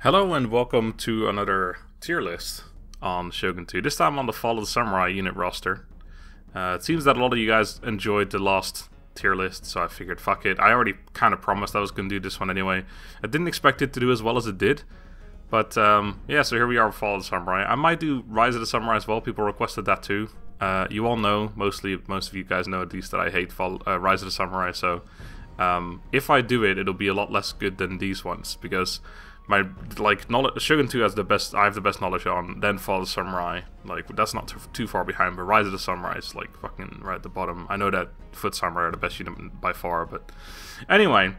Hello and welcome to another tier list on Shogun 2. This time on the Fall of the Samurai unit roster. It seems that a lot of you guys enjoyed the last tier list, so I figured fuck it. I already kind of promised I was going to do this one anyway. I didn't expect it to do as well as it did. But yeah, so here we are with Fall of the Samurai. I might do Rise of the Samurai as well. People requested that too. You all know, most of you guys know at least, that I hate Rise of the Samurai. So if I do it, it'll be a lot less good than these ones, because my knowledge, Shogun 2 has the best. I have the best knowledge on. Then Fall of the Samurai, that's not too far behind. But Rise of the Samurai is fucking right at the bottom. I know that Foot Samurai are the best unit by far, but anyway,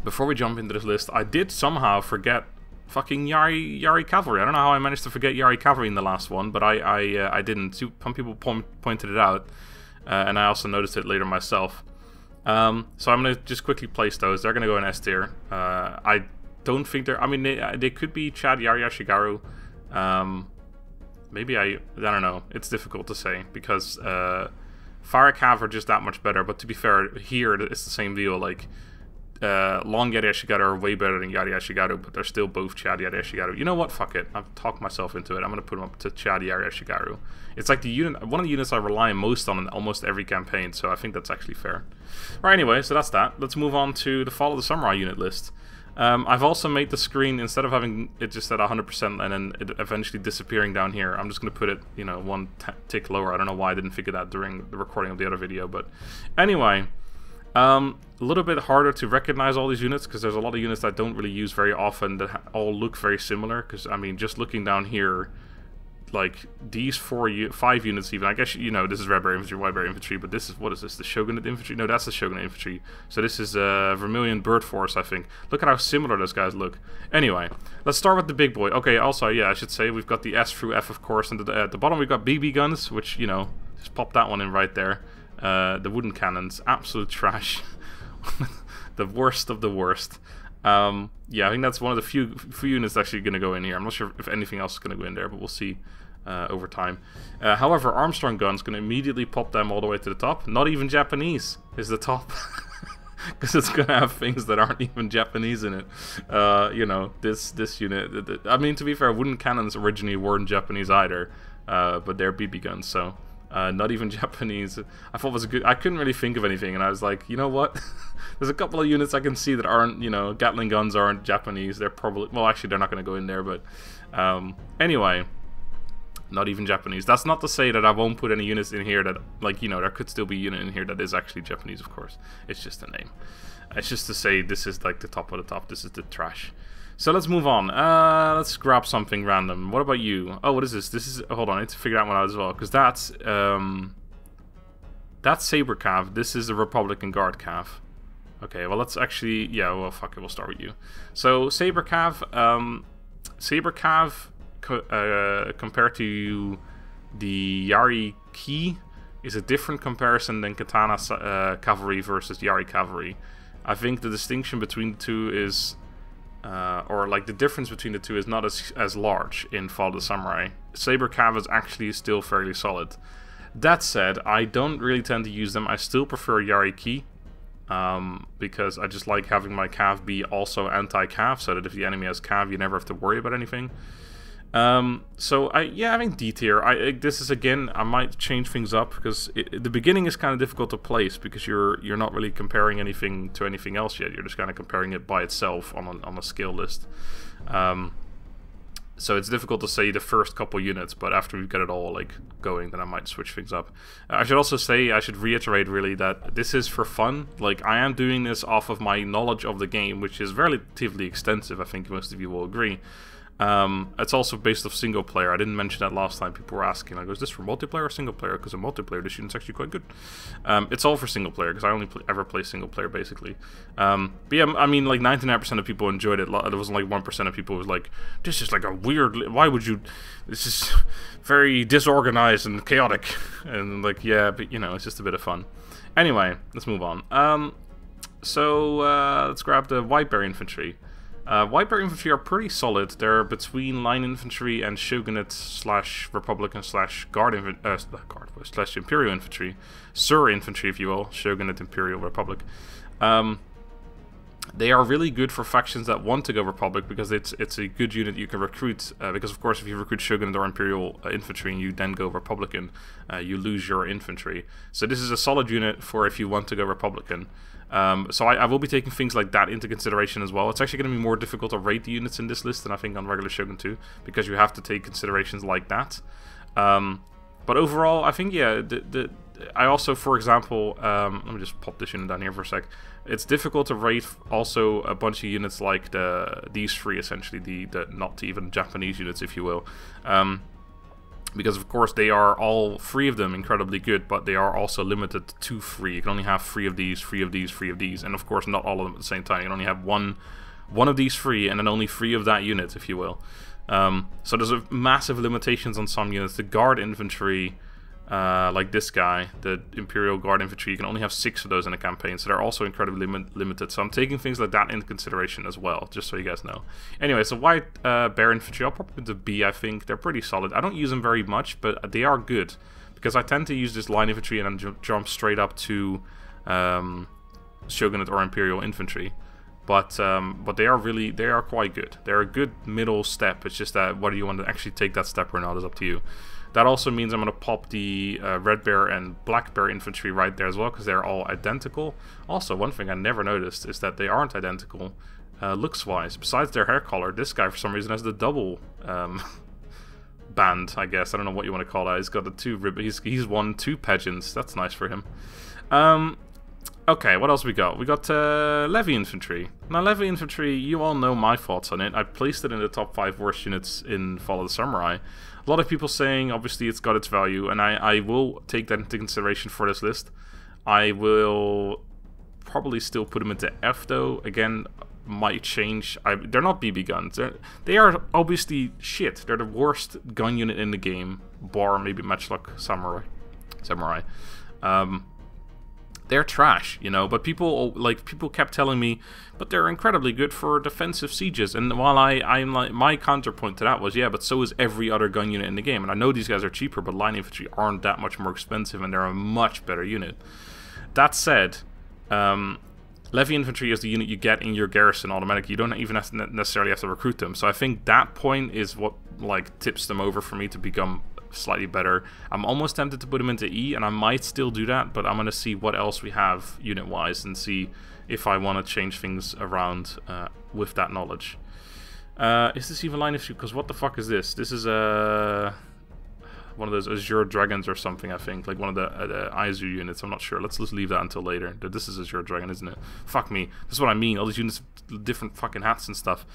before we jump into this list, I did somehow forget fucking Yari Cavalry. I don't know how I managed to forget Yari Cavalry in the last one, but I didn't. Some people pointed it out, and I also noticed it later myself. So I'm gonna just quickly place those. They're gonna go in S tier. I don't think they're. I mean, they could be Chad Yari Ashigaru. Maybe I don't know. It's difficult to say because Fire Cav are just that much better. But to be fair, here it's the same deal. Long Yari Ashigaru are way better than Yari Ashigaru, but they're still both Chad Yari Ashigaru. You know what? Fuck it. I've talked myself into it. I'm gonna put them up to Chad Yari Ashigaru. It's like the unit, one of the units I rely most on in almost every campaign. So I think that's actually fair. Right. Anyway, so that's that. Let's move on to the Fall of the Samurai unit list. I've also made the screen, instead of having it just at 100% and then it eventually disappearing down here, I'm just going to put it, one tick lower. I don't know why I didn't figure that during the recording of the other video, but anyway, a little bit harder to recognize all these units because there's a lot of units that I don't really use very often that all look very similar. Because I mean, just looking down here, these 5 units even, I guess, this is Red Bear Infantry, White Bear Infantry, but this is, what is this, the Shogunate Infantry? No, that's the Shogun Infantry. So this is Vermilion Bird Force, I think. Look at how similar those guys look. Anyway, let's start with the big boy. Okay, also, yeah, I should say, we've got the S through F, of course, and at the bottom we've got BB guns, which, just pop that one in right there. The wooden cannons, absolute trash. The worst of the worst. Yeah, I think that's one of the few units actually going to go in here. I'm not sure if anything else is going to go in there, but we'll see over time. However, Armstrong Guns going to immediately pop them all the way to the top. Not even Japanese is the top. Because it's going to have things that aren't even Japanese in it. This unit. I mean, to be fair, wooden cannons originally weren't Japanese either. But they're BB guns, so not even Japanese. I thought it was good. I couldn't really think of anything, and I was like, you know what? There's a couple of units I can see that aren't, Gatling Guns aren't Japanese. They're probably, well, actually, they're not going to go in there, but anyway, not even Japanese. That's not to say that I won't put any units in here that, there could still be a unit in here that is actually Japanese, of course. It's just a name. It's just to say this is like the top of the top. This is the trash. So let's move on. Let's grab something random. What about you? Oh, what is this? This is, hold on, I need to figure that one out as well, because that's Saber Cav. This is the Republican Guard Cav. Okay, well, let's actually, yeah, well, fuck it, we'll start with you. So Saber Cav, compared to the Yari Ki is a different comparison than Katana Cavalry versus Yari Cavalry. I think the distinction between the two is, the difference between the two is not as large in Fall of the Samurai. Saber Cav is actually still fairly solid. That said, I don't really tend to use them. I still prefer Yari Ki, because I just like having my Cav be also anti-Cav, so that if the enemy has Cav, you never have to worry about anything. So I think D tier. This is, again, I might change things up because the beginning is kind of difficult to place because you're not really comparing anything to anything else yet. You're just kind of comparing it by itself on a skill list. So it's difficult to say the first couple units, but after we get it all going, then I might switch things up. I should also say, I should reiterate really that this is for fun. I am doing this off of my knowledge of the game, which is relatively extensive. I think most of you will agree. It's also based off single player. I didn't mention that last time. People were asking, is this for multiplayer or single player? Because in multiplayer, this unit's actually quite good. It's all for single player, because I only ever play single player, basically. But yeah, I mean, 99% of people enjoyed it. There wasn't 1% of people who was like, this is a weird, why would you, this is very disorganized and chaotic. And yeah, but it's just a bit of fun. Anyway, let's move on. So let's grab the White Bear Infantry. White Bear Infantry are pretty solid. They're between Line Infantry and Shogunate / Republican / Guard / Imperial Infantry. Sur Infantry, if you will. Shogunate, Imperial, Republic. They are really good for factions that want to go Republic because it's a good unit you can recruit. Because of course, if you recruit Shogunate or Imperial Infantry and you then go Republican, you lose your infantry. So this is a solid unit for if you want to go Republican. So I will be taking things like that into consideration as well. It's actually going to be more difficult to rate the units in this list than I think on regular Shogun 2, because you have to take considerations like that. But overall, I think, yeah, I also, for example, let me just pop this unit down here for a sec. It's difficult to rate also a bunch of units like these three, essentially, the not even Japanese units, if you will. Because, of course, they are all, 3 of them, incredibly good, but they are also limited to 3. You can only have 3 of these, 3 of these, 3 of these, and, of course, not all of them at the same time. You can only have one of these 3, and then only 3 of that unit, if you will. So there's massive limitations on some units. The Guard Infantry, like this guy, the Imperial Guard Infantry, you can only have 6 of those in a campaign, so they're also incredibly limited. So I'm taking things like that into consideration as well, just so you guys know. Anyway, so White Bear Infantry, I'll pop into B, I think. They're pretty solid. I don't use them very much, but they are good, because I tend to use this Line Infantry and then jump straight up to Shogunate or Imperial Infantry. But they are quite good. They're a good middle step. It's just that whether you want to actually take that step or not is up to you. That also means I'm going to pop the Red Bear and Black Bear Infantry right there as well, because they're all identical. Also, one thing I never noticed is that they aren't identical looks-wise. Besides their hair color, this guy for some reason has the double band, I guess. I don't know what you want to call that. He's got the 2 ribbons. He's won 2 pageants. That's nice for him. Okay, what else we got? We got Levee Infantry. Now, Levee Infantry, you all know my thoughts on it. I placed it in the top 5 worst units in Fall of the Samurai. A lot of people saying, obviously, it's got its value, and I will take that into consideration for this list. I will probably still put them into F, though. Again, might change. They're not BB guns. They are obviously shit. They're the worst gun unit in the game, bar maybe Matchlock Samurai. They're trash, you know, but people kept telling me, but they're incredibly good for defensive sieges. And while I'm like, my counterpoint to that was, yeah, but so is every other gun unit in the game. And I know these guys are cheaper, but Line Infantry aren't that much more expensive, and they're a much better unit. That said, Levee Infantry is the unit you get in your garrison automatically. You don't even necessarily have to recruit them. So I think that point is what like tips them over for me to become slightly better. I'm almost tempted to put him into E, and I might still do that, but I'm going to see what else we have unit-wise and see if I want to change things around with that knowledge. Is this even Line Infantry? Because what the fuck is this? This is one of those Azure Dragons or something, I think. Like one of the Azure units. I'm not sure. Let's just leave that until later. This is Azure Dragon, isn't it? Fuck me. That's what I mean. All these units with different fucking hats and stuff.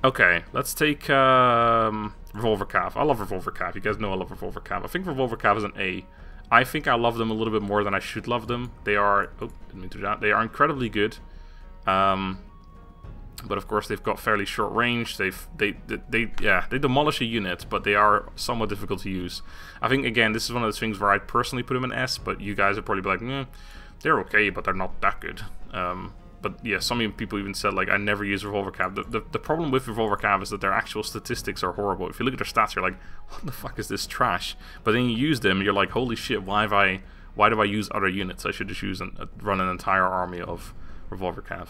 Okay, let's take Revolver Cav. I love Revolver Cav. You guys know I love Revolver Cav. I think Revolver Cav is an A. I think I love them a little bit more than I should love them. They are... Oh, didn't mean to do that. They are incredibly good. But of course they've got fairly short range. They demolish a unit, but they are somewhat difficult to use. I think, again, this is one of those things where I'd personally put them in S, but you guys would probably be like, they're okay, but they're not that good. But yeah, some people even said, like, I never use Revolver Cav. The problem with Revolver Cav is that their actual statistics are horrible. If you look at their stats, you're like, what the fuck is this trash? But then you use them, you're like, holy shit, why do I use other units? I should just run an entire army of Revolver Cav.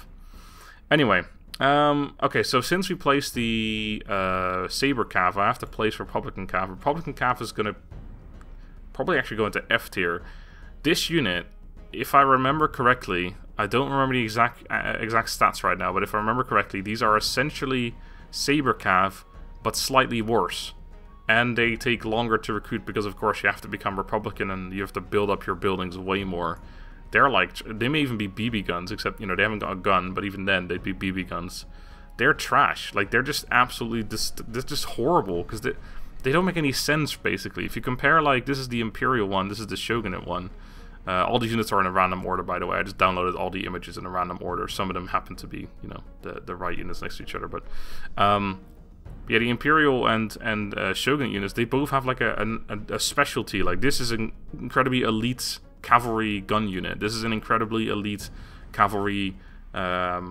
Anyway, okay, so since we placed the Saber Cav, I have to place Republican Cav. Republican Cav is going to probably actually go into F tier. This unit, if I remember correctly, I don't remember the exact stats right now, but if I remember correctly, these are essentially Saber Cav, but slightly worse. And they take longer to recruit because, of course, you have to become Republican and you have to build up your buildings way more. They're like, they may even be BB guns, except, you know, they haven't got a gun, but even then, they'd be BB guns. They're trash. Like, they're just absolutely, they're just horrible, because they don't make any sense, basically. If you compare, like, this is the Imperial one, this is the Shogunate one. All these units are in a random order, by the way. I just downloaded all the images in a random order. Some of them happen to be, you know, the right units next to each other. But yeah, the Imperial and Shogunate units, they both have like a specialty. Like, this is an incredibly elite cavalry gun unit. This is an incredibly elite cavalry. I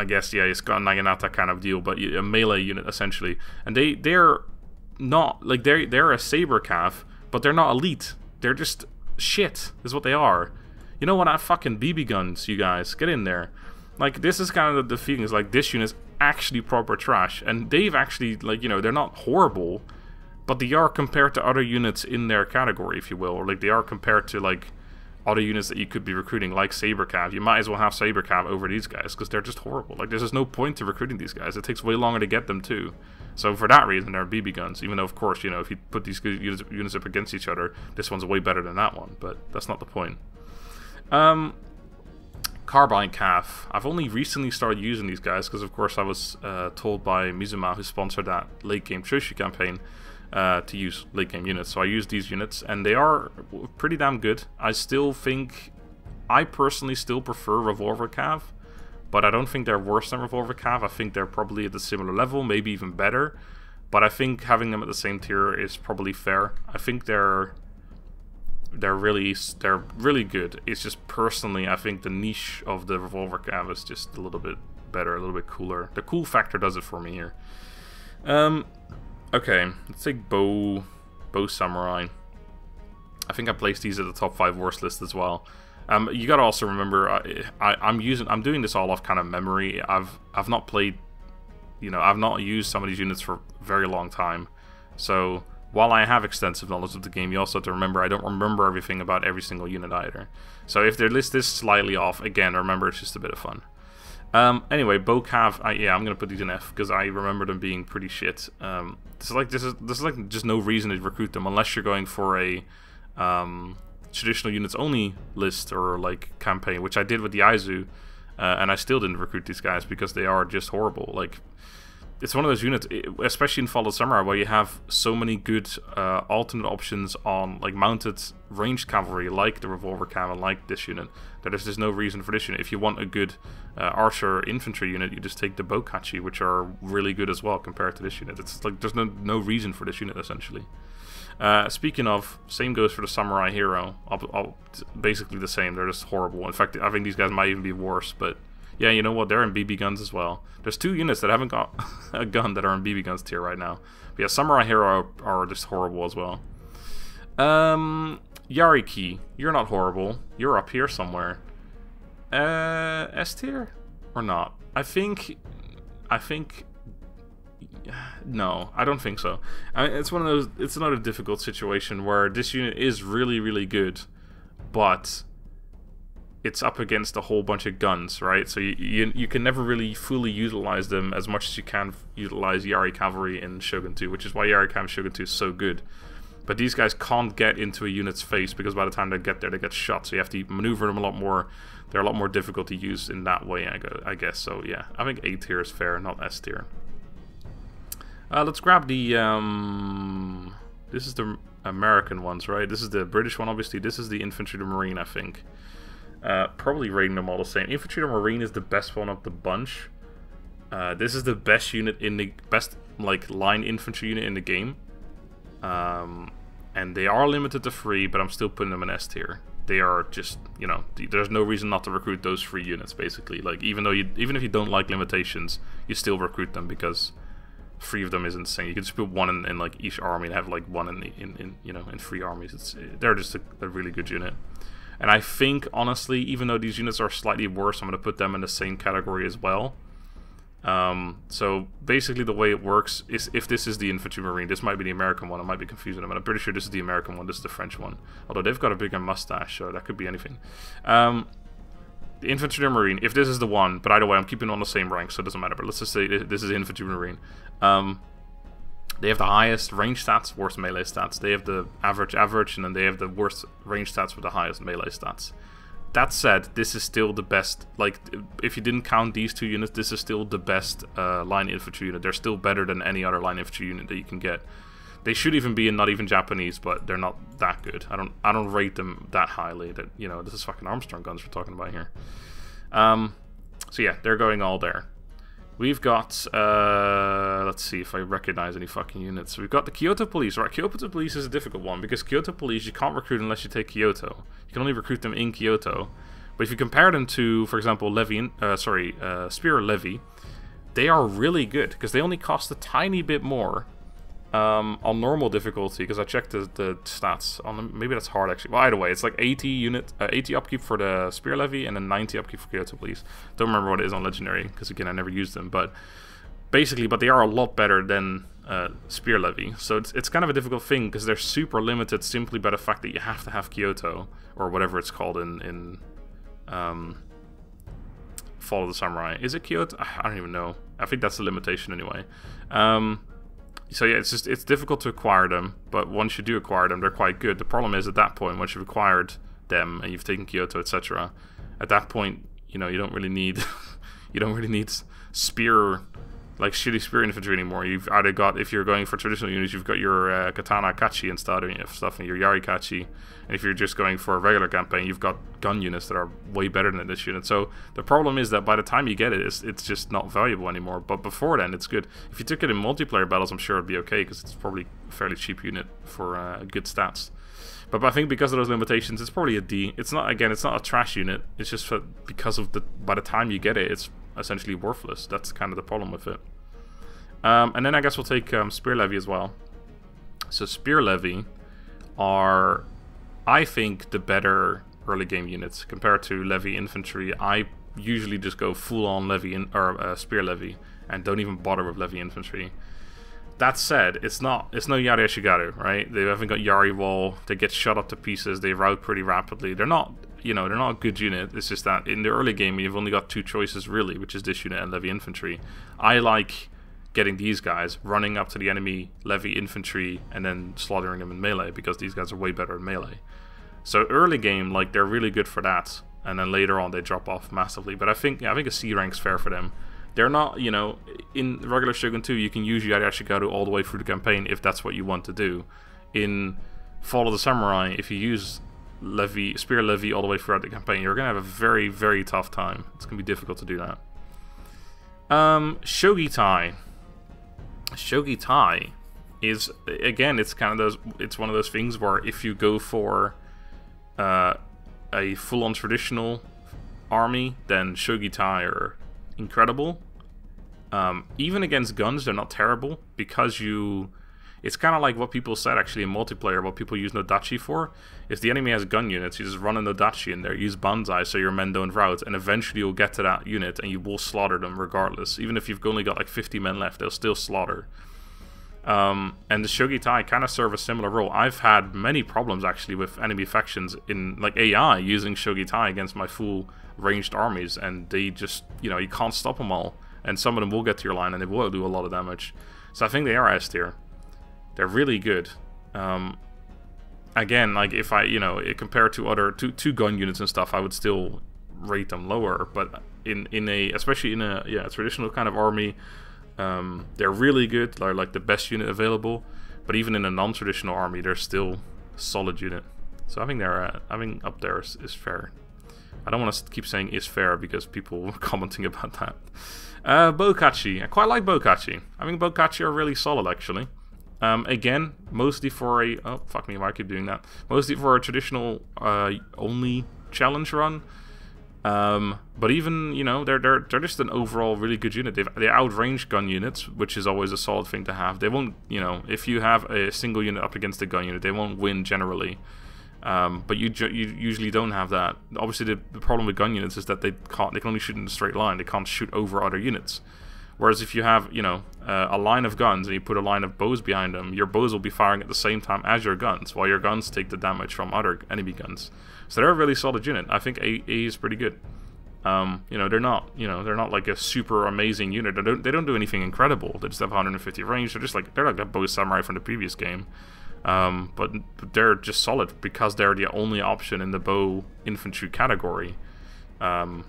guess, yeah, it's got a Naginata kind of deal, but a melee unit essentially. And they're not like they're a Saber Cav, but they're not elite. They're just shit is what they are. you know what, I fucking BB guns, you guys, get in there. Like, this is kind of the feeling, is like, this unit is actually proper trash, and they've actually, like, you know, they're not horrible, but they are compared to other units in their category, if you will, or like they are compared to, like, other units that you could be recruiting, like Saber Cav. You might as well have Saber Cav over these guys, because they're just horrible. Like, there's just no point to recruiting these guys. It takes way longer to get them, too. So for that reason, they're BB guns, even though, of course, you know, if you put these units up against each other, this one's way better than that one, but that's not the point. Carbine Cav. I've only recently started using these guys, because, of course, I was told by Mizuma, who sponsored that late-game Shoshi campaign, to use late-game units. So I use these units, and they are pretty damn good. I personally still prefer Revolver Cav, but I don't think they're worse than Revolver Cav. I think they're probably at a similar level, maybe even better. But I think having them at the same tier is probably fair. I think they're really good. It's just personally, I think the niche of the Revolver Cav is just a little bit better, a little bit cooler. The cool factor does it for me here. Okay, let's take Bow Samurai. I think I placed these at the top 5 worst list as well. You gotta also remember, I'm doing this all off kind of memory. I've not played, you know, I've not used some of these units for a very long time. So while I have extensive knowledge of the game, you also have to remember I don't remember everything about every single unit either. So if their list is slightly off, again, remember it's just a bit of fun. Anyway, Bow Cav, yeah, I'm gonna put these in F because I remember them being pretty shit. This is like just no reason to recruit them unless you're going for a traditional units only list or like campaign, which I did with the Aizu, and I still didn't recruit these guys because they are just horrible. Like, it's one of those units, especially in Fallen Samurai, where you have so many good alternate options on like mounted ranged cavalry, like the Revolver Cav and like this unit, that there's just no reason for this unit. If you want a good archer infantry unit, you just take the Bokachi, which are really good as well compared to this unit. It's like there's no reason for this unit essentially. Speaking of, same goes for the Samurai Hero. Basically the same. They're just horrible. In fact, I think these guys might even be worse, but yeah, you know what? They're in BB guns as well. There's 2 units that haven't got a gun that are in BB guns tier right now. But yeah, Samurai Hero are just horrible as well. Yariki, you're not horrible. You're up here somewhere. S tier or not? I think. No, I don't think so. I mean, it's one of those. It's another difficult situation where this unit is really, really good, but it's up against a whole bunch of guns, right? So you can never really fully utilize them as much as you can utilize Yari Cavalry in Shogun 2, which is why Yari Cav in Shogun 2 is so good. But these guys can't get into a unit's face because by the time they get there, they get shot. So you have to maneuver them a lot more. They're a lot more difficult to use in that way, I guess. So yeah, I think A tier is fair, not S tier. Let's grab the... this is the American ones, right? This is the British one, obviously. This is the Infantry Marine, I think. Probably rating them all the same. Infantry Marine is the best one of the bunch. This is the best unit in the... best, like, line infantry unit in the game. And they are limited to 3, but I'm still putting them in S tier. They are just, you know, there's no reason not to recruit those 3 units, basically. Like, even if you don't like limitations, you still recruit them because 3 of them is insane. You can just put 1 in like each army and have like 1 in 3 armies. They're just a really good unit. And I think, honestly, even though these units are slightly worse, I'm going to put them in the same category as well. So basically the way it works is, if this is the Infantry Marine, this might be the American one, I might be confusing them, and I'm pretty sure this is the American one, this is the French one. Although they've got a bigger mustache, so that could be anything. The Infantry Marine, if this is the one, but either way, I'm keeping on the same rank, so it doesn't matter, but let's just say this is Infantry Marine. They have the highest range stats, worst melee stats. They have the average, and then they have the worst range stats with the highest melee stats. That said, this is still the best, like, if you didn't count these 2 units, this is still the best line infantry unit. They're still better than any other line infantry unit that you can get. They should even be in not even Japanese, but they're not that good. I don't rate them that highly. That, you know, this is fucking Armstrong guns we're talking about here. So yeah, they're going all there. We've got, let's see if I recognize any fucking units. We've got the Kyoto Police. Right, Kyoto Police is a difficult one, because Kyoto Police you can't recruit unless you take Kyoto. You can only recruit them in Kyoto. But if you compare them to, for example, Spear Levee, they are really good, because they only cost a tiny bit more, On normal difficulty, because I checked the stats on them. Maybe that's hard actually. Well, either way, it's like 80 upkeep for the spear levy and then 90 upkeep for Kyoto Police. Don't remember what it is on legendary, because again I never used them. But basically, they are a lot better than spear levy. So it's kind of a difficult thing because they're super limited simply by the fact that you have to have Kyoto or whatever it's called in Fall of the Samurai. Is it Kyoto? I don't even know. I think that's the limitation anyway. So yeah, it's difficult to acquire them, but once you do acquire them, they're quite good. The problem is at that point, once you've acquired them and you've taken Kyoto, etc., at that point, you know, you don't really need spear, like shitty spear infantry anymore. You've either got, if you're going for traditional units, you've got your katana kachi and stuff, and your yari kachi. And if you're just going for a regular campaign, you've got gun units that are way better than this unit. So the problem is that by the time you get it, it's just not valuable anymore. But before then, it's good. If you took it in multiplayer battles, I'm sure it'd be okay, because it's probably a fairly cheap unit for good stats. But I think because of those limitations, it's probably a D. It's not, again, it's not a trash unit. It's just because of by the time you get it, it's essentially worthless. That's kind of the problem with it. And then I guess we'll take Spear Levy as well. So Spear Levy are, I think, the better early game units compared to Levy Infantry. I usually just go full on Spear Levy and don't even bother with Levy Infantry. That said, it's no Yari Ashigaru, right? They haven't got Yari Wall. They get shot up to pieces. They rout pretty rapidly. They're not, they're not a good unit. It's just that in the early game you've only got two choices really, which is this unit and Levy Infantry. I like getting these guys, running up to the enemy Levy Infantry, and then slaughtering them in melee, because these guys are way better in melee. So early game, like, they're really good for that, and then later on they drop off massively. But I think a C rank's fair for them. They're not, in regular Shogun 2 you can use Yari Ashigaru all the way through the campaign if that's what you want to do. In Fall of the Samurai, if you use Spear Levy all the way throughout the campaign, you're going to have a very, very tough time. It's going to be difficult to do that. Shogi Tie. Shogi Tie is, again, it's kind of it's one of those things where if you go for a full-on traditional army, then Shogi Tie are incredible. Even against guns, they're not terrible, because it's kind of like what people said actually in multiplayer, what people use Nodachi for. If the enemy has gun units, you just run a Nodachi in there, use Banzai so your men don't rout, and eventually you'll get to that unit and you will slaughter them regardless. Even if you've only got like 50 men left, they'll still slaughter. And the Shogi Tai kind of serve a similar role. I've had many problems actually with enemy factions in like AI using Shogi Tai against my full ranged armies, and they just, you can't stop them all. And some of them will get to your line and they will do a lot of damage. So I think they are S tier. They're really good. Again, like if I, compared to other two gun units and stuff, I would still rate them lower. But especially in a traditional kind of army, they're really good. They're like the best unit available. But even in a non-traditional army, they're still a solid unit. So I think up there is fair. I don't want to keep saying is fair because people were commenting about that. Bokachi. I quite like Bokachi. I think Bokachi are really solid actually. Again, mostly for a... Oh, fuck me, why I keep doing that? Mostly for a traditional only challenge run. But even, they're just an overall really good unit. They outrange gun units, which is always a solid thing to have. They won't, if you have a single unit up against a gun unit, they won't win generally. But you usually don't have that. Obviously, the problem with gun units is that they can only shoot in a straight line. They can't shoot over other units. Whereas if you have, a line of guns and you put a line of bows behind them, your bows will be firing at the same time as your guns, while your guns take the damage from other enemy guns. So they're a really solid unit. I think A is pretty good. They're not like a super amazing unit. They don't do anything incredible. They just have 150 range. They're like that bow samurai from the previous game. But they're just solid because they're the only option in the bow infantry category. And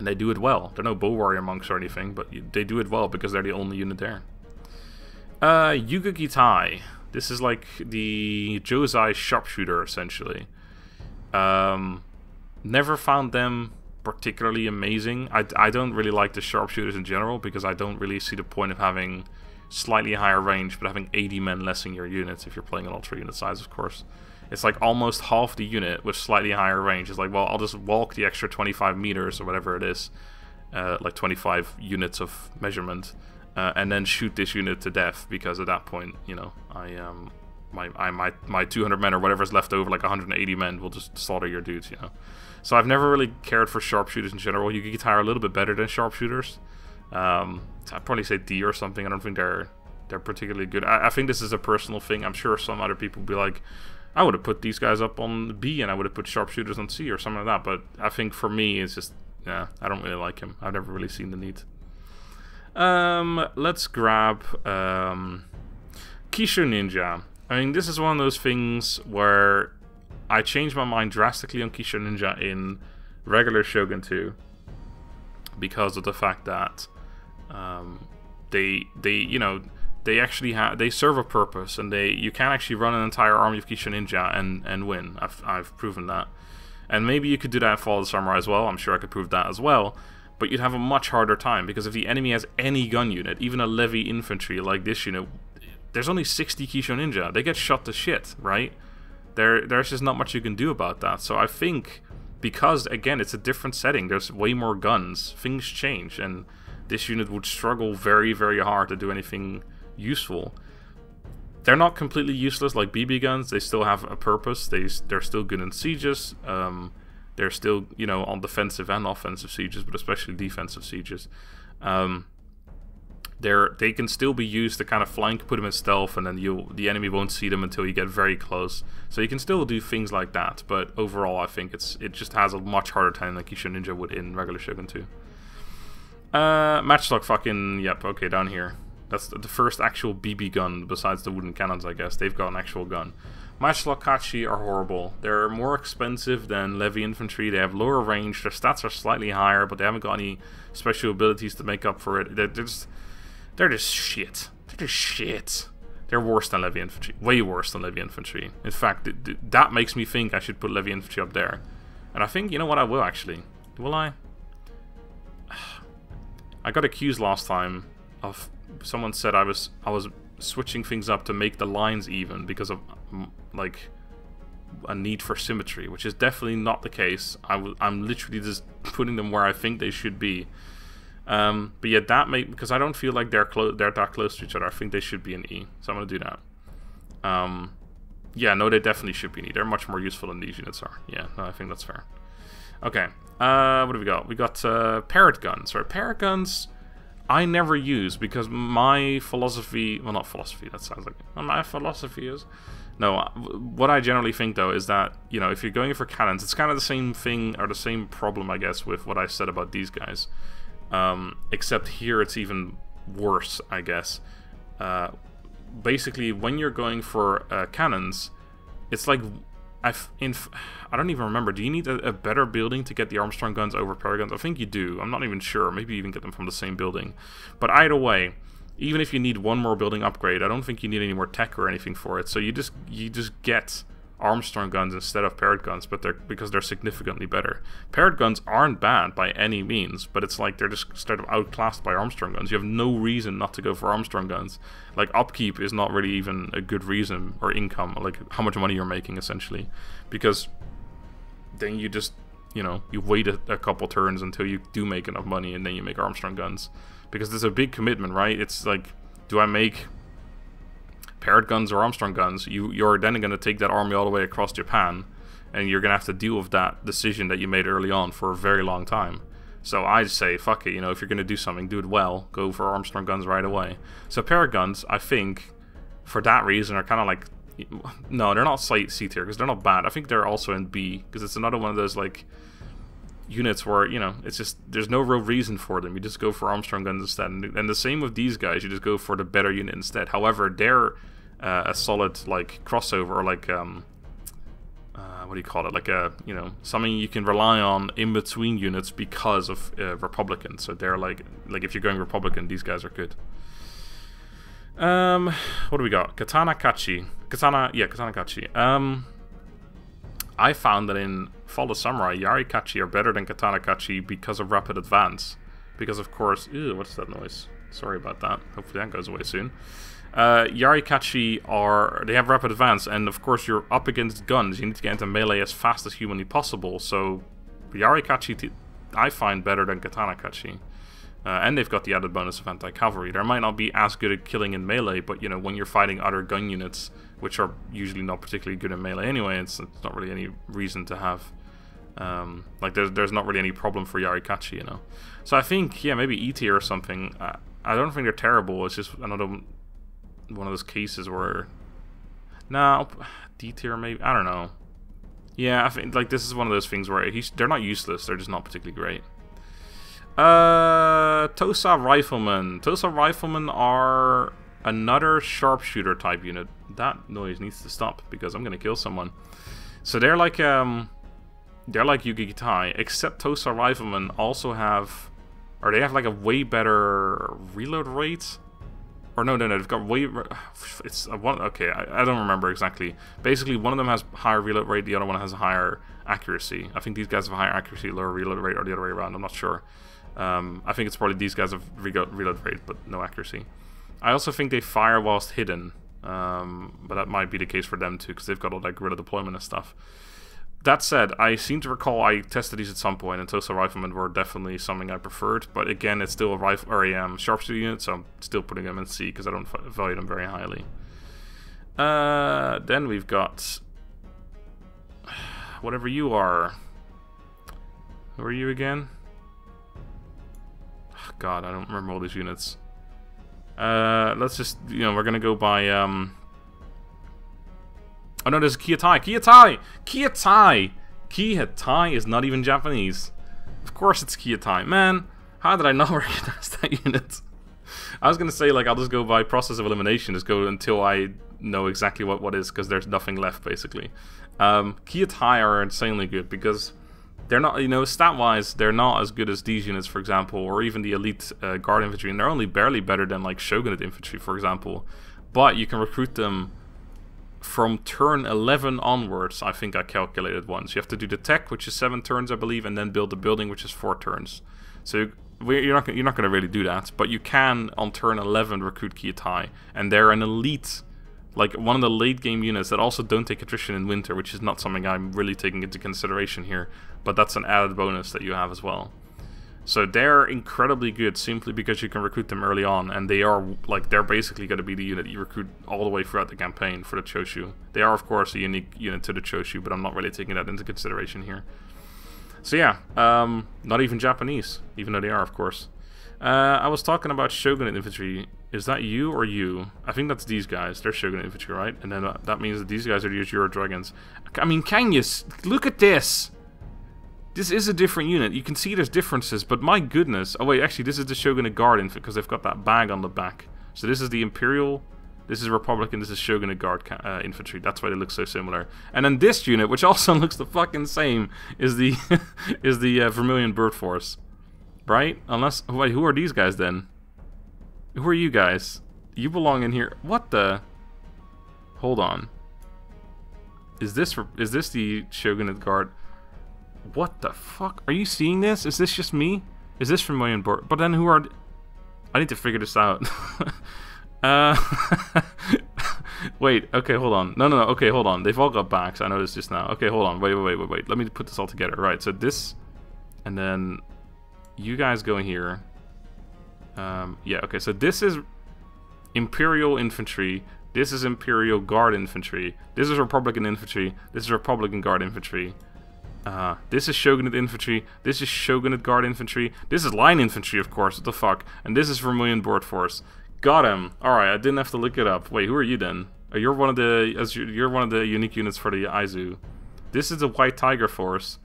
they do it well. They're no bow warrior monks or anything, but they do it well because they're the only unit there. Shogi Tai. This is like the Josei sharpshooter, essentially. Never found them particularly amazing. I don't really like the sharpshooters in general because I don't really see the point of having slightly higher range but having 80 men less in your units if you're playing an ultra unit size, of course. It's like almost half the unit with slightly higher range. It's like, well, I'll just walk the extra 25 meters or whatever it is, like 25 units of measurement, and then shoot this unit to death, because at that point, you know, my 200 men or whatever's left over, like 180 men, will just slaughter your dudes, you know. So I've never really cared for sharpshooters in general. Shogi Tie are a little bit better than sharpshooters. I'd probably say D or something. I don't think they're particularly good. I think this is a personal thing. I'm sure some other people will be like, I would have put these guys up on B and I would have put sharpshooters on C or something like that. But I think for me, it's just, yeah, I don't really like him. I've never really seen the need. Let's grab Kishore Ninja. I mean, this is one of those things where I changed my mind drastically on Kishore Ninja in regular Shogun 2 because of the fact that they actually they serve a purpose, and you can actually run an entire army of Kishore Ninja and win. I've proven that, and maybe you could do that in Fall of the Samurai as well. I'm sure I could prove that as well, but you'd have a much harder time because if the enemy has any gun unit, even a Levee infantry like this unit, there's only 60 Kishore Ninja. They get shot to shit, right? There's just not much you can do about that. So I think because again it's a different setting, there's way more guns, things change, and this unit would struggle very, very hard to do anything useful. They're not completely useless like BB guns. They still have a purpose. They're still good in sieges. They're still, you know, on defensive and offensive sieges, but especially defensive sieges. They can still be used to kind of flank, put them in stealth, and then the enemy won't see them until you get very close. So you can still do things like that, but overall I think it just has a much harder time than Kishore Ninja would in regular Shogun 2. Matchlock fucking, yep, okay, down here. That's the first actual BB gun besides the wooden cannons, I guess. They've got an actual gun. Matchlock Kachi are horrible. They're more expensive than Levy Infantry. They have lower range. Their stats are slightly higher, but they haven't got any special abilities to make up for it. They're just shit. They're just shit. They're worse than Levy Infantry. Way worse than Levy Infantry. In fact, that makes me think I should put Levy Infantry up there. And I think, you know what, I will actually. Will I? I got accused last time of... Someone said I was switching things up to make the lines even because of like a need for symmetry, which is definitely not the case. I'm literally just putting them where I think they should be. But yeah, because I don't feel like they're that close to each other. I think they should be in E, so I'm gonna do that. Yeah, no, they definitely should be in E. They're much more useful than these units are. Yeah, no, I think that's fair. Okay, what do we got? We got Parrot Guns. Right, Parrot Guns I never use because my philosophy... Well, not philosophy, that sounds like... My philosophy is... No, what I generally think, though, is that, you know, if you're going for cannons, it's kind of the same thing, or the same problem, I guess, with what I said about these guys. Except here it's even worse, I guess. Basically, when you're going for cannons, it's like... I don't even remember. Do you need a better building to get the Armstrong guns over Parrot Guns? I think you do. I'm not even sure. Maybe you even get them from the same building. But either way, even if you need one more building upgrade, I don't think you need any more tech or anything for it. So you just get Armstrong guns instead of Parrot Guns, but because they're significantly better. Parrot Guns aren't bad by any means, but it's like they're just sort of outclassed by Armstrong Guns. You have no reason not to go for Armstrong Guns. Like, upkeep is not really even a good reason, or income, like how much money you're making, essentially. Because then you just, you know, you wait a couple turns until you do make enough money, and then you make Armstrong Guns. Because there's a big commitment, right? It's like, do I make Parrot Guns or Armstrong Guns? You're then going to take that army all the way across Japan, and you're going to have to deal with that decision that you made early on for a very long time. So I'd say, fuck it, you know, if you're going to do something, do it well, go for Armstrong Guns right away. So Parrot Guns, I think, for that reason, are kind of like, no, they're not C tier, because they're not bad. I think they're also in B, because it's another one of those, like, units where, you know, it's just, there's no real reason for them. You just go for Armstrong Guns instead. And the same with these guys, you just go for the better unit instead. However, they're a solid, like, crossover, or like, what do you call it? Like a, you know, something you can rely on in between units because of Republican. So they're like if you're going Republican, these guys are good. What do we got? Katana Kachi. Katana Kachi. I found that in Fall of the Samurai, Yari Kachi are better than Katana Kachi because of rapid advance. Because of course, ew, what's that noise? Sorry about that. Hopefully that goes away soon. Yari Kachi they have rapid advance, and of course you're up against guns. You need to get into melee as fast as humanly possible. So Yari Kachi I find better than Katana Kachi. And they've got the added bonus of anti-cavalry. They might not be as good at killing in melee, but, you know, when you're fighting other gun units, which are usually not particularly good in melee anyway, it's not really any reason to have... like, there's not really any problem for Yarikachi, you know. So I think, yeah, maybe E tier or something. I don't think they're terrible. It's just another one of those cases where... No, D tier maybe? I don't know. Yeah, I think, like, this is one of those things where they're not useless, they're just not particularly great. Tota Riflemen. Tota Riflemen are another sharpshooter type unit. That noise needs to stop because I'm gonna kill someone. So they're like Shogi Tie, except Tota Riflemen also have, or they have like a way better reload rate. Or no, they've got way. It's a one. Okay, I don't remember exactly. Basically, one of them has higher reload rate, the other one has a higher accuracy. I think these guys have higher accuracy, lower reload rate, or the other way around. I'm not sure. I think it's probably these guys have reload rate, but no accuracy. I also think they fire whilst hidden, but that might be the case for them too, because they've got all that guerrilla deployment and stuff. That said, I seem to recall I tested these at some point, and Tota Riflemen were definitely something I preferred. But again, it's still a sharpshooter unit, so I'm still putting them in C because I don't value them very highly. Then we've got whatever you are. Who are you again? Oh, God, I don't remember all these units. Let's just, you know, we're gonna go by oh no, there's Kia Tai! Kia Tai! Kia Tai! Kia Tai is not even Japanese. Of course it's Kia Tai. Man, how did I not recognize that unit? I was gonna say, like, I'll just go by process of elimination, just go until I know exactly what is, because there's nothing left, basically. Kia Tai are insanely good, because they're not, you know, stat-wise, they're not as good as these units, for example, or even the elite guard infantry, and they're only barely better than, like, Shogunate infantry, for example. But you can recruit them from turn 11 onwards. I think I calculated once. You have to do the tech, which is 7 turns, I believe, and then build the building, which is 4 turns. So you're not going to really do that, but you can on turn 11 recruit Kia Tai, and they're an elite, like one of the late game units that also don't take attrition in winter, which is not something I'm really taking into consideration here, but that's an added bonus that you have as well. So they're incredibly good simply because you can recruit them early on, and they are, like, they're basically going to be the unit you recruit all the way throughout the campaign for the Choshu. They are, of course, a unique unit to the Choshu, but I'm not really taking that into consideration here. So yeah, not even Japanese, even though they are, of course. I was talking about Shogunate Infantry. Is that you or you? I think that's these guys. They're Shogunate Infantry, right? And then that means that these guys are the Azure Dragons. I mean, can you look at this? This is a different unit. You can see there's differences, but my goodness. Oh wait, actually this is the Shogunate Guard infantry because they've got that bag on the back. So this is the Imperial, this is Republican, this is Shogunate Guard infantry. That's why they look so similar. And then this unit, which also looks the fucking same, is the is the Vermilion Bird Force, right? Unless, wait, who are these guys then? Who are you guys? You belong in here. What the? Hold on. Is this the Shogunate Guard? What the fuck? Are you seeing this? Is this just me? Is this Vermilion Bird? But then who are... I need to figure this out. Wait, okay, hold on. No, okay, hold on. They've all got backs. I noticed just now. Okay, hold on. Wait. Let me put this all together. Right, so this... And then... You guys go in here. Yeah, okay, so this is Imperial Infantry. This is Imperial Guard Infantry. This is Republican Infantry. This is Republican Guard Infantry. This is Shogunate Infantry. This is Shogunate Guard Infantry. This is Line Infantry, of course. What the fuck? And this is Vermilion Board Force. Got him. All right, I didn't have to look it up. Wait, who are you then? Oh, you're one of the unique units for the Aizu. This is the White Tiger Force.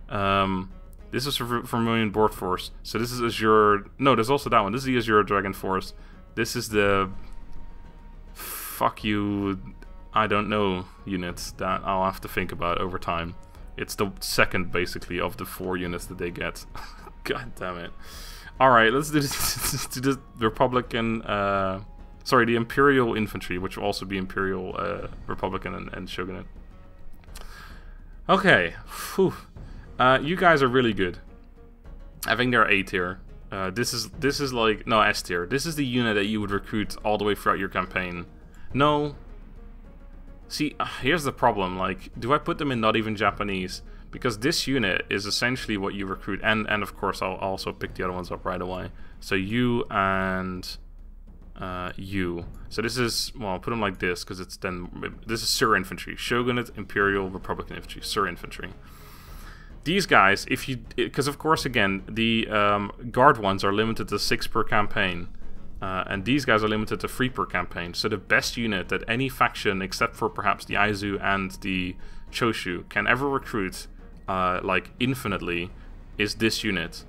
This is Vermilion Board Force. So this is Azure. No, there's also that one. This is the Azure Dragon Force. This is the fuck you, I don't know units that I'll have to think about over time. It's the second, basically, of the 4 units that they get. God damn it. Alright, let's do this. To the Republican... sorry, the Imperial Infantry, which will also be Imperial, Republican, and Shogunate. Okay. Whew. You guys are really good. I think they're A tier. This is like... No, S tier. This is the unit that you would recruit all the way throughout your campaign. No... See, here's the problem, like, do I put them in not even Japanese? Because this unit is essentially what you recruit, and of course I'll also pick the other ones up right away. So you and you. So this is, well, I'll put them like this because it's then, this is Sur Infantry, Shogunate, Imperial, Republican Infantry, Sur Infantry. These guys, if you, because of course again the guard ones are limited to 6 per campaign, and these guys are limited to 3 per campaign. So the best unit that any faction, except for perhaps the Aizu and the Choshu, can ever recruit, like infinitely, is this unit.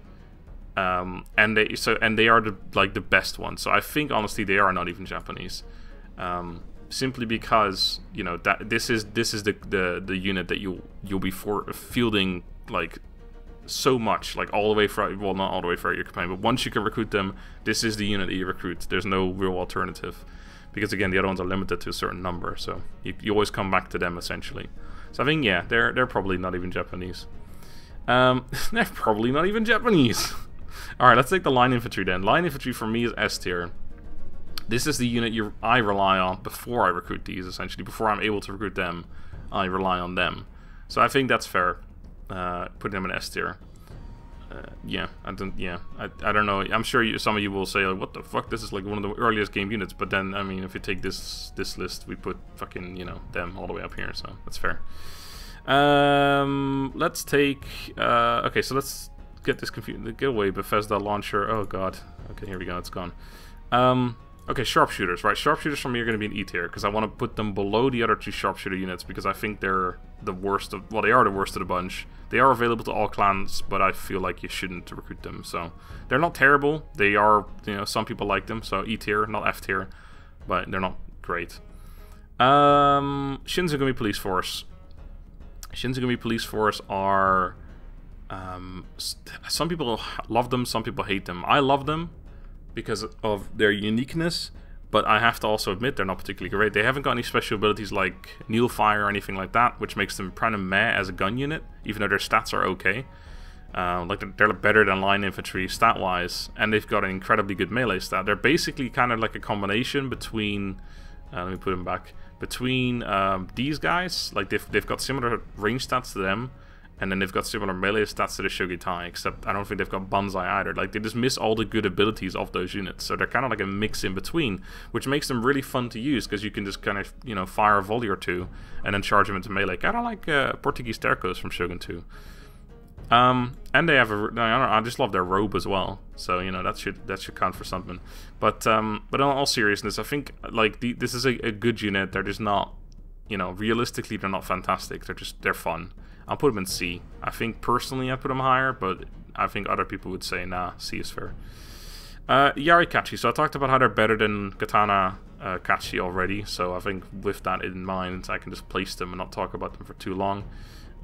And they are the best ones. So I think honestly they are not even Japanese, simply because, you know, that this is the unit that you'll be fielding like so much, like all the way for, well, not all the way for your campaign, but once you can recruit them, this is the unit that you recruit. There's no real alternative, because again the other ones are limited to a certain number, so you always come back to them essentially. So I think, yeah, they're probably not even Japanese. They're probably not even Japanese. Alright, let's take the line infantry then. Line infantry for me is S tier. This is the unit I rely on before I recruit these, essentially. Before I'm able to recruit them, I rely on them. So I think that's fair, putting them in S tier. Yeah, I don't know. I'm sure some of you will say, like, what the fuck, this is like one of the earliest game units. But then, I mean, if you take this list, we put fucking, you know, them all the way up here, so that's fair. Let's take, okay, so let's get this confused. Get away, Bethesda launcher. Oh god. Okay, here we go. It's gone. Okay, sharpshooters. Right, sharpshooters for me are going to be an E tier because I want to put them below the other 2 sharpshooter units because I think they're the worst of. Well, they are the worst of the bunch. They are available to all clans, but I feel like you shouldn't recruit them. So they're not terrible. They are, you know, some people like them. So E tier, not F tier, but they're not great. Shinzugumi Police Force. Shinzugumi Police Force are. Some people love them, some people hate them. I love them because of their uniqueness, but I have to also admit they're not particularly great. They haven't got any special abilities like Nile Fire or anything like that, which makes them kind of meh as a gun unit, even though their stats are okay. Like they're better than line infantry stat-wise, and they've got an incredibly good melee stat. They're basically kind of like a combination between, let me put them back, between these guys. Like they've got similar range stats to them, and then they've got similar melee stats to the Shogi Tai, except I don't think they've got Banzai either. Like, they just miss all the good abilities of those units. So they're kind of like a mix in between, which makes them really fun to use, because you can just kind of, you know, fire a volley or two, and then charge them into melee. Kind of like Portuguese Tercos from Shogun 2. And they have I just love their robe as well. So, you know, that should count for something. But in all seriousness, I think, like, this is a good unit. They're just not, you know, realistically, they're not fantastic. They're fun. I'll put them in C. I think personally I'd put them higher, but I think other people would say, nah, C is fair. Yarikachi. So I talked about how they're better than Katana Kachi already, so I think with that in mind, I can just place them and not talk about them for too long.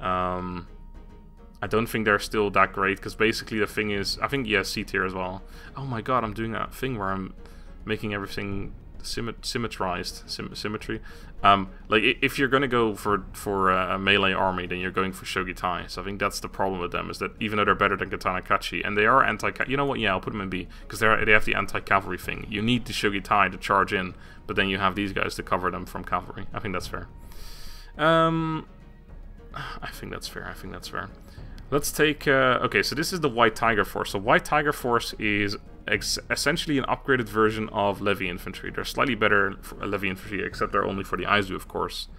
I don't think they're still that great, because basically the thing is, I think, yeah, C tier as well. Oh my god, I'm doing that thing where I'm making everything symmetry. Like, if you're gonna go for a melee army, then you're going for Shogi Tai. So I think that's the problem with them, is that even though they're better than Katana Kachi, and they are you know what? Yeah, I'll put them in B, because they have the anti-cavalry thing. You need the Shogi Tai to charge in, but then you have these guys to cover them from cavalry. I think that's fair. I think that's fair. Let's take, okay, so this is the White Tiger Force. So White Tiger Force is essentially an upgraded version of Levee Infantry. They're slightly better for Levee Infantry, except they're only for the Aizu, of course.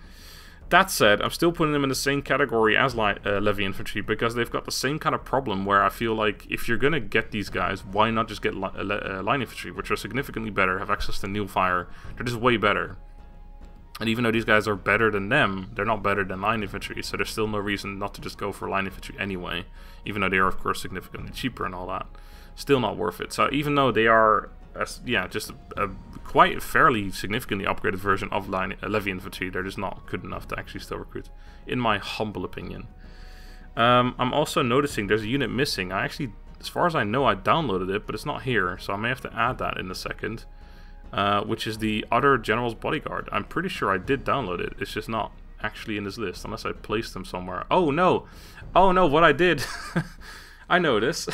That said, I'm still putting them in the same category as Levee Infantry, because they've got the same kind of problem where I feel like if you're going to get these guys, why not just get Line Infantry, which are significantly better, have access to Nile Fire. They're just way better. And even though these guys are better than them, they're not better than Line Infantry, so there's still no reason not to just go for Line Infantry anyway, even though they are, of course, significantly cheaper and all that. Still not worth it. So even though they are, just a quite fairly significantly upgraded version of Levee Infantry, they're just not good enough to actually still recruit, in my humble opinion. I'm also noticing there's a unit missing. I actually, as far as I know, I downloaded it, but it's not here, so I may have to add that in a second. Which is the other General's Bodyguard. I'm pretty sure I did download it. It's just not actually in this list, unless I placed them somewhere. Oh no! Oh no, what I did... I know this.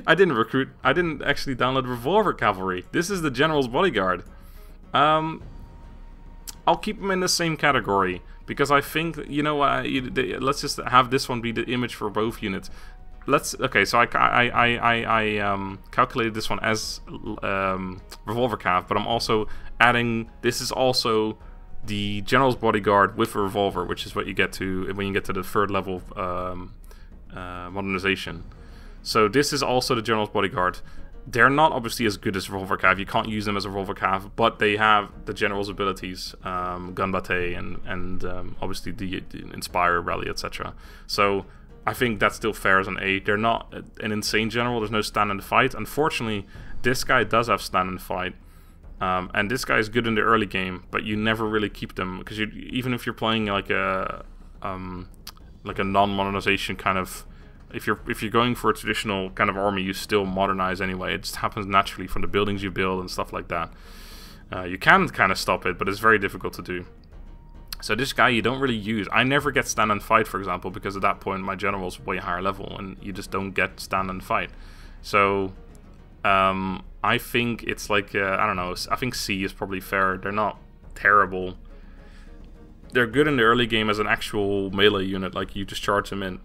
I didn't actually download Revolver Cavalry. This is the General's Bodyguard. Oh I'll keep them in the same category, because I think, you know what, let's just have this one be the image for both units. Okay, so I calculated this one as revolver cav, but I'm also adding, this is also the General's Bodyguard with a revolver, which is what you get to when you get to the 3rd level modernization. So this is also the General's Bodyguard. They're not obviously as good as revolver cav. You can't use them as a revolver cav, but they have the general's abilities, gun bate, and obviously the inspire, rally, etc. So I think that's still fair as an A. They're not an insane general. There's no stand and fight. Unfortunately, this guy does have stand and fight, and this guy is good in the early game, but you never really keep them, because even if you're playing like a non-modernization kind of. If you're going for a traditional kind of army, you still modernize anyway. It just happens naturally from the buildings you build and stuff like that. You can kind of stop it, but it's very difficult to do. So this guy you don't really use. I never get stand and fight, for example, because at that point my general's way higher level, and you just don't get stand and fight. So I think it's like I don't know. I think C is probably fair. They're not terrible. They're good in the early game as an actual melee unit. Like, you just charge them in.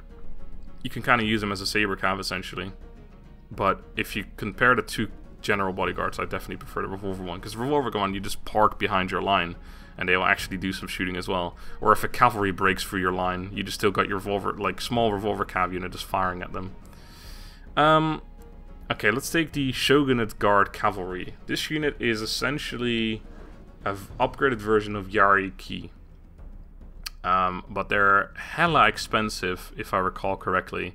You can kind of use them as a saber cav essentially, but if you compare the 2 general bodyguards, I definitely prefer the revolver one, because revolver one you just park behind your line, and they will actually do some shooting as well. Or if a cavalry breaks through your line, you just still got your revolver, like small revolver cav unit, just firing at them. Okay, let's take the Shogunate Guard Cavalry. This unit is essentially an upgraded version of Yari Ki. But they're hella expensive, if I recall correctly,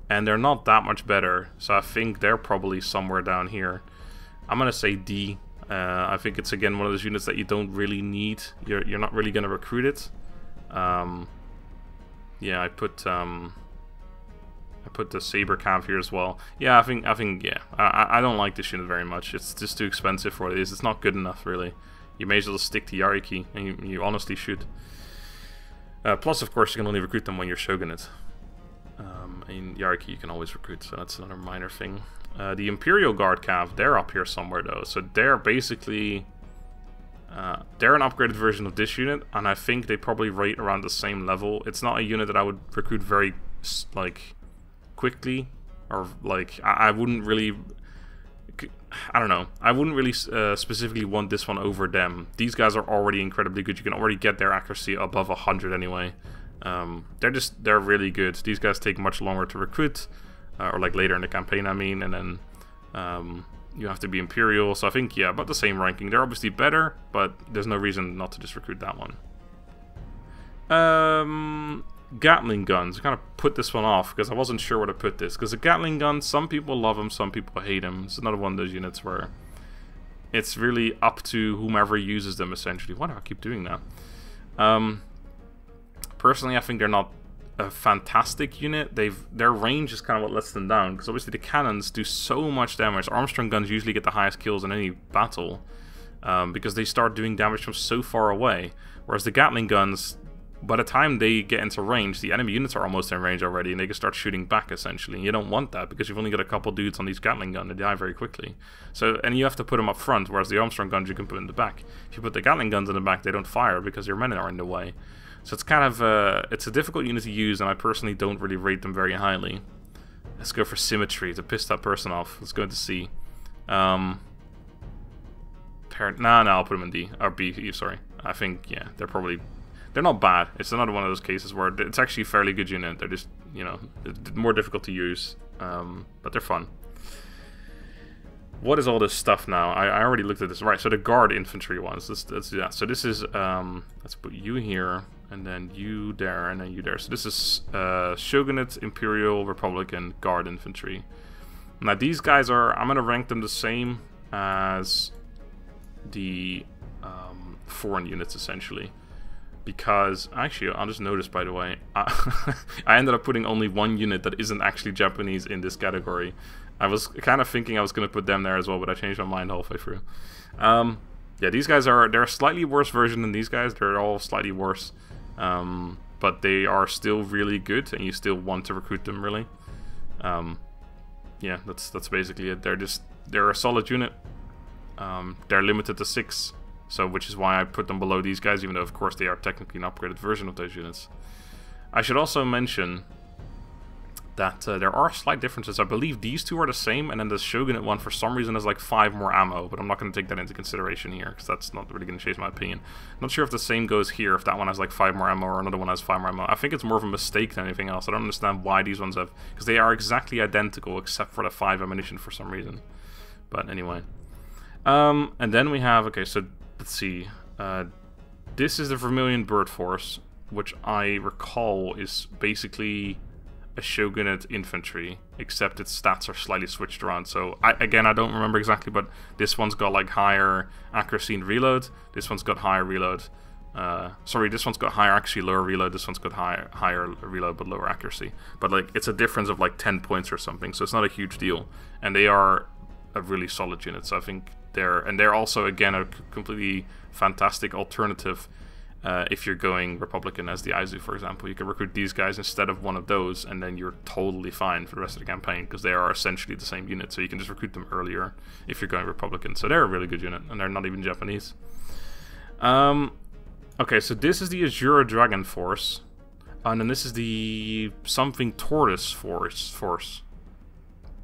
and they're not that much better, so I think they're probably somewhere down here. I'm gonna say D. I think it's again one of those units that you don't really need. You're not really gonna recruit it. Yeah, I put the saber cav here as well. Yeah, I think yeah. I don't like this unit very much. It's just too expensive for what it is. It's not good enough, really. You may as well stick to Yariki, and you honestly should. Plus, of course, you can only recruit them when you're Shogunate. In Yariki, you can always recruit, so that's another minor thing. The Imperial Guard Cav, they're up here somewhere, though. So they're basically... they're an upgraded version of this unit, and I think they probably rate around the same level. It's not a unit that I would recruit very, like, quickly. Or, like, I wouldn't really... I don't know. I wouldn't really specifically want this one over them. These guys are already incredibly good. You can already get their accuracy above 100 anyway. They're really good. These guys take much longer to recruit, or like later in the campaign, I mean. And then you have to be Imperial. So I think, yeah, about the same ranking. They're obviously better, but there's no reason not to just recruit that one. Gatling Guns. I kind of put this one off because I wasn't sure where to put this. Because the Gatling Guns, some people love them, some people hate them. It's another one of those units where it's really up to whomever uses them, essentially. Why do I keep doing that? Personally, I think they're not a fantastic unit. Their range is kind of what lets them down. Because obviously the cannons do so much damage. Armstrong guns usually get the highest kills in any battle. Because they start doing damage from so far away. Whereas the Gatling Guns... by the time they get into range, the enemy units are almost in range already, and they can start shooting back, essentially. And you don't want that, because you've only got a couple dudes on these Gatling guns, they die very quickly. So, and you have to put them up front, whereas the Armstrong guns you can put in the back. If you put the Gatling guns in the back, they don't fire, because your men are in the way. So it's kind of, it's a difficult unit to use, and I personally don't really rate them very highly. Let's go for symmetry, to piss that person off. Let's go into C. I'll put them in D, or B, sorry. I think, yeah, they're not bad. It's another one of those cases where it's actually a fairly good unit. They're just, you know, more difficult to use, but they're fun. What is all this stuff now? I already looked at this. Right, so the Guard Infantry ones. Let's do that. So this is, let's put you here, and then you there, and then you there. So this is Shogunate, Imperial, Republican, Guard Infantry. Now these guys are, I'm going to rank them the same as the foreign units, essentially. Because, actually, I just noticed, by the way, I ended up putting only one unit that isn't actually Japanese in this category. I was kind of thinking I was going to put them there as well, but I changed my mind halfway through. Yeah, these guys they're a slightly worse version than these guys. They're all slightly worse. But they are still really good, and you still want to recruit them, really. Yeah, that's basically it. They're a solid unit. They're limited to 6. So, which is why I put them below these guys, even though, of course, they are technically an upgraded version of those units. I should also mention that there are slight differences. I believe these two are the same, and then the Shogunate one, for some reason, has like 5 more ammo, but I'm not going to take that into consideration here, because that's not really going to change my opinion. I'm not sure if the same goes here, if that one has like 5 more ammo, or another one has 5 more ammo. I think it's more of a mistake than anything else. I don't understand why these ones have, because they are exactly identical, except for the 5 ammunition for some reason. But anyway. And then we have, okay, so let's see. This is the Vermilion Bird Force, which I recall is basically a Shogunate Infantry, except its stats are slightly switched around. So, again, I don't remember exactly, but this one's got like higher accuracy and reload. This one's got higher reload. Sorry, this one's got higher accuracy, lower reload. This one's got higher reload, but lower accuracy. But like, it's a difference of like 10 points or something, so it's not a huge deal. And they are a really solid unit, so I think they're also, again, a completely fantastic alternative. If you're going Republican as the Aizu, for example, you can recruit these guys instead of one of those, and then you're totally fine for the rest of the campaign, because they are essentially the same unit, so you can just recruit them earlier if you're going Republican. So they're a really good unit, and they're not even Japanese. Okay, so this is the Azure Dragon Force, and then this is the something Tortoise Force.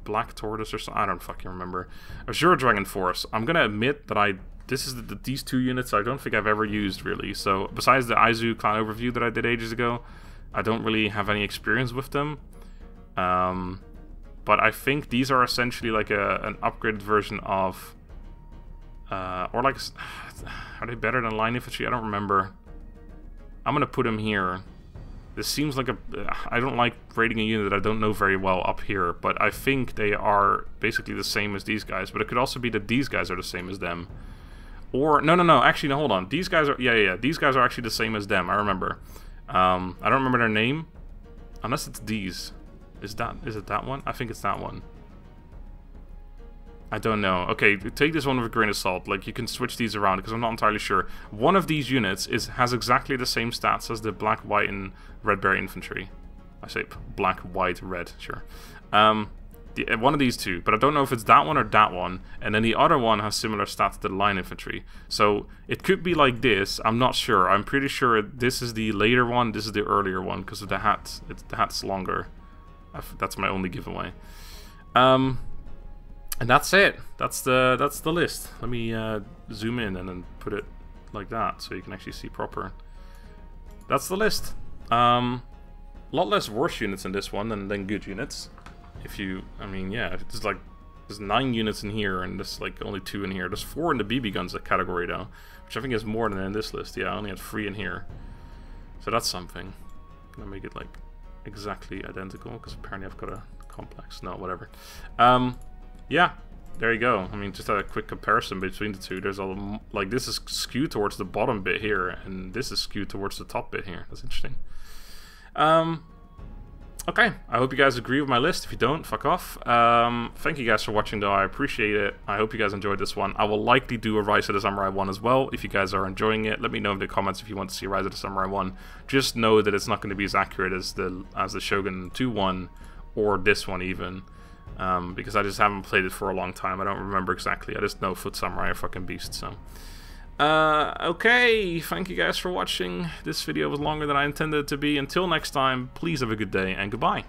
Black Tortoise or something, I don't fucking remember. Azure Dragon Force. I'm gonna admit that this is these two units I don't think I've ever used, really. So, besides the Aizu clan overview that I did ages ago, I don't really have any experience with them. But I think these are essentially like an upgraded version of... or like... Are they better than line infantry? I don't remember. I'm gonna put them here. This seems like I don't like rating a unit that I don't know very well up here, but I think they are basically the same as these guys. But it could also be that these guys are the same as them. Or, no, actually, no, hold on. These guys are, yeah, these guys are actually the same as them, I remember. I don't remember their name, unless it's these. Is it that one? I think it's that one. I don't know. Okay, take this one with a grain of salt. Like, you can switch these around, because I'm not entirely sure. One of these units has exactly the same stats as the black, white, and red bear infantry. I say black, white, red, sure. One of these two, but I don't know if it's that one or that one. And then the other one has similar stats to the line infantry. So it could be like this. I'm not sure. I'm pretty sure this is the later one. This is the earlier one because of the hat. The hat's longer. That's my only giveaway. And that's it. That's the list. Let me zoom in and then put it like that so you can actually see proper. That's the list. A lot less worse units in this one than good units. I mean, yeah, there's 9 units in here and there's like only 2 in here. There's 4 in the BB guns category though, which I think is more than in this list. Yeah, I only had 3 in here. So that's something. Can I make it like exactly identical? Because apparently I've got a complex. No, whatever. Yeah, there you go. I mean, just a quick comparison between the two. There's like, this is skewed towards the bottom bit here, and this is skewed towards the top bit here. That's interesting. Okay, I hope you guys agree with my list. If you don't, fuck off. Thank you guys for watching, though. I appreciate it. I hope you guys enjoyed this one. I will likely do a Rise of the Samurai 1 as well. If you guys are enjoying it, let me know in the comments if you want to see Rise of the Samurai 1. Just know that it's not going to be as accurate as the Shogun 2 one, or this one even. Because I just haven't played it for a long time. I don't remember exactly. I just know Foot Samurai are fucking beasts, so... okay, thank you guys for watching. This video was longer than I intended it to be. Until next time, please have a good day, and goodbye.